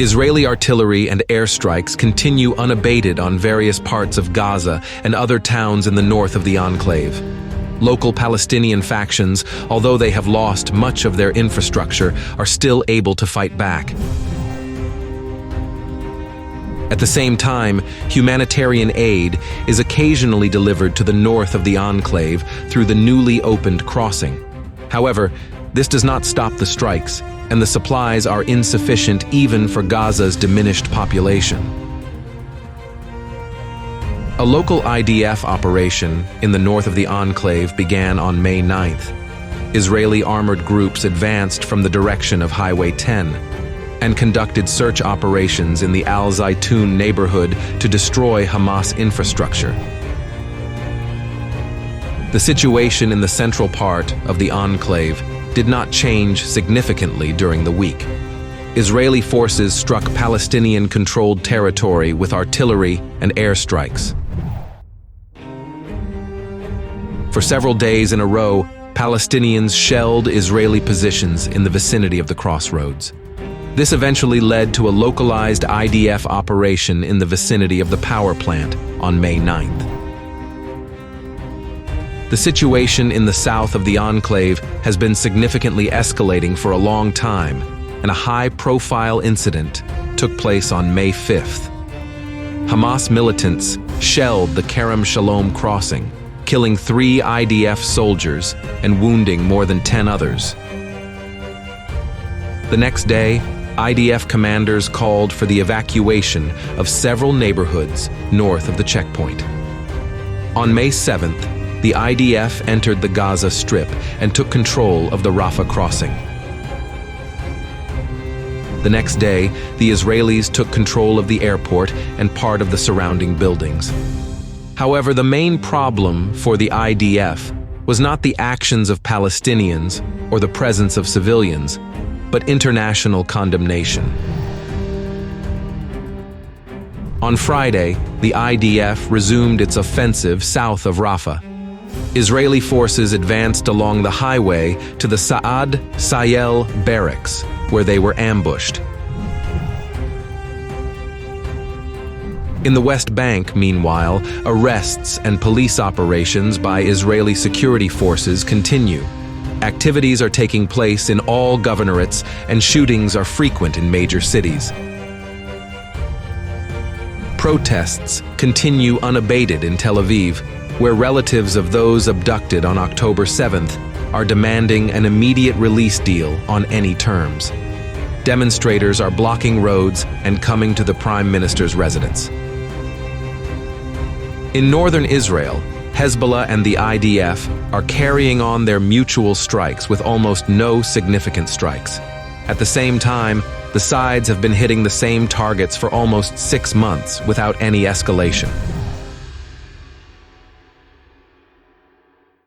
Israeli artillery and airstrikes continue unabated on various parts of Gaza and other towns in the north of the enclave. Local Palestinian factions, although they have lost much of their infrastructure, are still able to fight back. At the same time, humanitarian aid is occasionally delivered to the north of the enclave through the newly opened crossing. However, this does not stop the strikes, and the supplies are insufficient even for Gaza's diminished population. A local IDF operation in the north of the enclave began on May 9th. Israeli armored groups advanced from the direction of Highway 10 and conducted search operations in the Al-Zaytun neighborhood to destroy Hamas infrastructure. The situation in the central part of the enclave did not change significantly during the week. Israeli forces struck Palestinian-controlled territory with artillery and airstrikes. For several days in a row, Palestinians shelled Israeli positions in the vicinity of the crossroads. This eventually led to a localized IDF operation in the vicinity of the power plant on May 9th. The situation in the south of the enclave has been significantly escalating for a long time, and a high-profile incident took place on May 5th. Hamas militants shelled the Kerem Shalom crossing, killing 3 IDF soldiers and wounding more than 10 others. The next day, IDF commanders called for the evacuation of several neighborhoods north of the checkpoint. On May 7th, the IDF entered the Gaza Strip and took control of the Rafah crossing. The next day, the Israelis took control of the airport and part of the surrounding buildings. However, the main problem for the IDF was not the actions of Palestinians or the presence of civilians, but international condemnation. On Friday, the IDF resumed its offensive south of Rafah. Israeli forces advanced along the highway to the Saad Sayel barracks, where they were ambushed. In the West Bank, meanwhile, arrests and police operations by Israeli security forces continue. Activities are taking place in all governorates, and shootings are frequent in major cities. Protests continue unabated in Tel Aviv, where relatives of those abducted on October 7th are demanding an immediate release deal on any terms. Demonstrators are blocking roads and coming to the Prime Minister's residence. In northern Israel, Hezbollah and the IDF are carrying on their mutual strikes with almost no significant strikes. At the same time, the sides have been hitting the same targets for almost 6 months without any escalation.